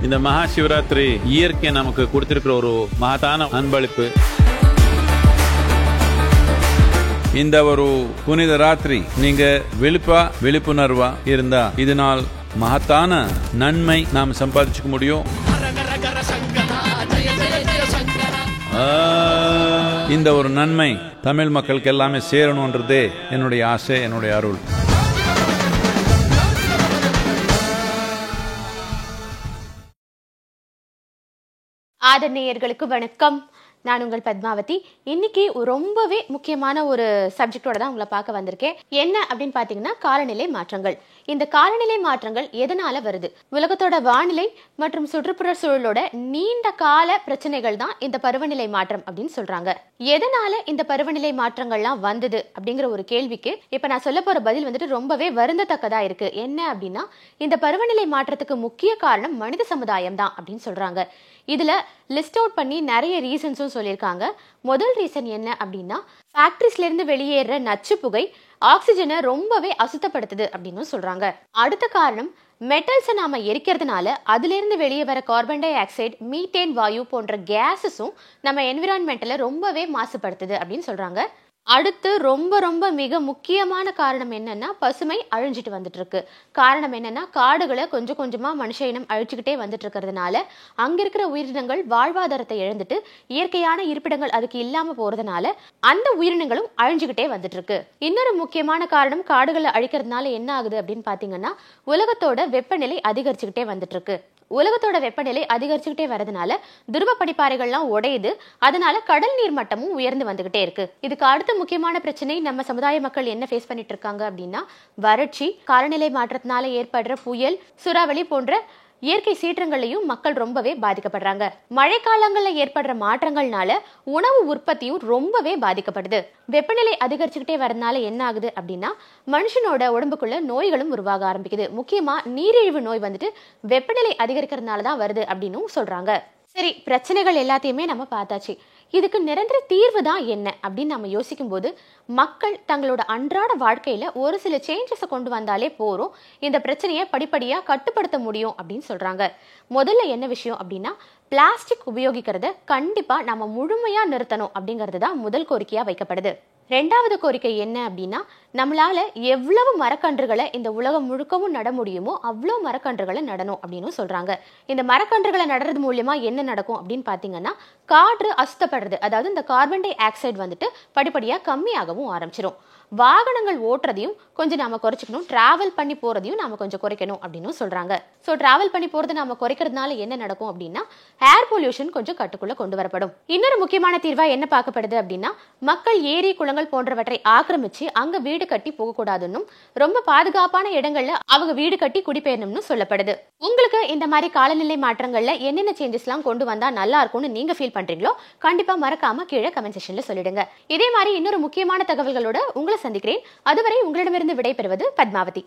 இந்த மகா சிவராத்திரி இயற்கை நமக்கு கொடுத்திருக்கிற ஒரு மகத்தான அன்பளிப்பு. இந்த ஒரு புனித ராத்திரி நீங்க விழிப்புணர்வா இருந்தா இதனால் மகத்தான நன்மை நாம் சம்பாதிச்சுக்க முடியும். இந்த ஒரு நன்மை தமிழ் மக்களுக்கு எல்லாமே சேரணும்ன்றதே என்னுடைய ஆசை, என்னுடைய அருள். ஆதரநேயர்களுக்கு வணக்கம். நான் உங்கள் பத்மாவதி. இன்னைக்கு ரொம்பவே முக்கியமான ஒரு சப்ஜெக்டோட தான் உங்களை பார்க்க வந்திருக்கேன். என்ன அப்படின்னு பார்த்தீங்கன்னா, காலநிலை மாற்றங்கள். இந்த காலநிலை மாற்றங்கள் எதனால வருது? உலகத்தோட வானிலை மற்றும் சுற்றுப்புற சூழலோட நீண்ட கால பிரச்சனைகள் தான் இந்த பருவநிலை மாற்றம் அப்படின்னு சொல்றாங்க. எதனால இந்த பருவநிலை மாற்றங்கள்லாம் வந்தது அப்படிங்கிற ஒரு கேள்விக்கு இப்ப நான் சொல்ல போற பதில் வந்துட்டு ரொம்பவே வருந்தத்தக்கதா இருக்கு. என்ன அப்படின்னா, இந்த பருவநிலை மாற்றத்துக்கு முக்கிய காரணம் மனித சமுதாயம் தான் அப்படின்னு சொல்றாங்க. இதுல லிஸ்ட் அவுட் பண்ணி நிறைய ரீசன்ஸும் சொல்லியிருக்காங்க. முதல் ரீசன் என்ன அப்படின்னா, ஃபேக்டரிஸ்ல இருந்து வெளியேற நச்சு புகை ஆக்சிஜனை ரொம்பவே அசுத்தப்படுத்துது அப்படின்னு சொல்றாங்க. அடுத்த காரணம், மெட்டல்ஸை நாம எரிக்கிறதுனால அதுல இருந்து வெளியே வர கார்பன் டை ஆக்சைடு, மீத்தேன் வாயு போன்ற கேஸஸும் நம்ம என்விரான்மெண்ட்ல ரொம்பவே மாசுபடுத்துது அப்படின்னு சொல்றாங்க. அடுத்து ரொம்ப மிக முக்கியமான காரணம் என்னன்னா, பசுமை அழிஞ்சிட்டு வந்துட்டு இருக்கு. காரணம் என்னன்னா, காடுகளை கொஞ்சம் கொஞ்சமா மனுஷ இனம் அழிச்சுக்கிட்டே வந்துட்டு இருக்கிறதுனால அங்க இருக்கிற உயிரினங்கள் வாழ்வாதாரத்தை இழந்துட்டு இயற்கையான இருப்பிடங்கள் அதுக்கு இல்லாம போறதுனால அந்த உயிரினங்களும் அழிஞ்சுக்கிட்டே வந்துட்டு இருக்கு. இன்னொரு முக்கியமான காரணம், காடுகளை அழிக்கிறதுனால என்ன ஆகுது அப்படின்னு பாத்தீங்கன்னா, உலகத்தோட வெப்பநிலை அதிகரிச்சுக்கிட்டே வந்துட்டு இருக்கு. உலகத்தோட வெப்பநிலை அதிகரிச்சுக்கிட்டே வரதுனால துருவ பனிப்பாறைகள்லாம் உடையுது. அதனால கடல் நீர் மட்டமும் உயர்ந்து வந்துகிட்டே இருக்கு. இதுக்கு அடுத்த முக்கியமான பிரச்சனை, நம்ம சமுதாய மக்கள் என்ன ஃபேஸ் பண்ணிட்டு இருக்காங்க அப்படின்னா, வறட்சி, காலநிலை மாற்றத்தினால ஏற்படுற புயல், சூறாவளி போன்ற இயற்கை சீற்றங்களையும் மக்கள் ரொம்பவே பாதிக்கப்படுறாங்க. மழைக்காலங்கள்ல ஏற்படுற மாற்றங்கள்னால உணவு உற்பத்தியும் ரொம்பவே பாதிக்கப்படுது. வெப்பநிலை அதிகரிச்சுக்கிட்டே வரதுனால என்ன ஆகுது அப்படின்னா, மனுஷனோட உடம்புக்குள்ள நோய்களும் உருவாக ஆரம்பிக்குது. முக்கியமா நீரிழிவு நோய் வந்துட்டு வெப்பநிலை அதிகரிக்கிறதுனால தான் வருது அப்படின்னு சொல்றாங்க. சரி, பிரச்சனைகள் எல்லாத்தையுமே நம்ம பார்த்தாச்சு. இதுக்கு நிரந்தர தீர்வு தான் என்ன அப்படின்னு நம்ம யோசிக்கும் போது, மக்கள் தங்களோட அன்றாட வாழ்க்கையில ஒரு சில சேஞ்சஸை கொண்டு வந்தாலே போறோம், இந்த பிரச்சனையை படிப்படியா கட்டுப்படுத்த முடியும் அப்படின்னு சொல்றாங்க. முதல்ல என்ன விஷயம் அப்படின்னா, பிளாஸ்டிக் உபயோகிக்கிறத கண்டிப்பா நம்ம முழுமையா நிறுத்தணும் அப்படிங்கிறது தான் முதல் கோரிக்கையா வைக்கப்படுது. ரெண்டாவது கோரிக்கை என்ன அப்படின்னா, நம்மளால எவ்வளவு மரக்கன்றுகளை இந்த உலகம் முழுக்கவும் நட முடியுமோ அவ்வளோ மரக்கன்றுகளை நடணும் அப்படின்னு சொல்றாங்க. இந்த மரக்கன்றுகளை நடுறது மூலியமா என்ன நடக்கும் அப்படின்னு பாத்தீங்கன்னா, காற்று அசுத்தப்படுறது, அதாவது இந்த கார்பன் டை ஆக்சைடு வந்துட்டு படிப்படியா கம்மியாகவும் ஆரம்பிச்சிடும். வாகனங்கள் ஓட்டுறதையும் கொஞ்சம் நாம குறைச்சிக்கணும், டிராவல் பண்ணி போறதையும் நாம கொஞ்சம் குறைக்கணும் அப்படின்னு சொல்றாங்க. ஸோ டிராவல் பண்ணி போறதை நாம குறைக்கிறதுனால என்ன நடக்கும் அப்படின்னா, ஏர் பொல்யூஷன் கொஞ்சம் கட்டுக்குள்ள கொண்டு வரப்படும். இன்னொரு முக்கியமான தீர்வா என்ன பார்க்கப்படுது அப்படின்னா, மக்கள் ஏரி குளங்கள் போன்றவற்றை ஆக்கிரமிச்சு அங்க வீடு கட்டி போகக்கூடாதுன்னு, ரொம்ப பாதுகாப்பான இடங்கள்ல அவங்க வீடு கட்டி குடிபெயரணும்னு சொல்லப்படுது. உங்களுக்கு இந்த மாதிரி காலநிலை மாற்றங்கள்ல என்னென்ன சேஞ்சஸ் எல்லாம் கொண்டு வந்தா நல்லா இருக்கும்னு நீங்க ஃபீல் பண்றீங்களோ கண்டிப்பா மறக்காம கீழே கமெண்ட் செக்ஷன்ல சொல்லிடுங்க. இதே மாதிரி இன்னொரு முக்கியமான தகவல்களோட உங்களை சந்திக்கிறேன். அதுவரை உங்களிடமிருந்து விடைபெறுவது பத்மாவதி.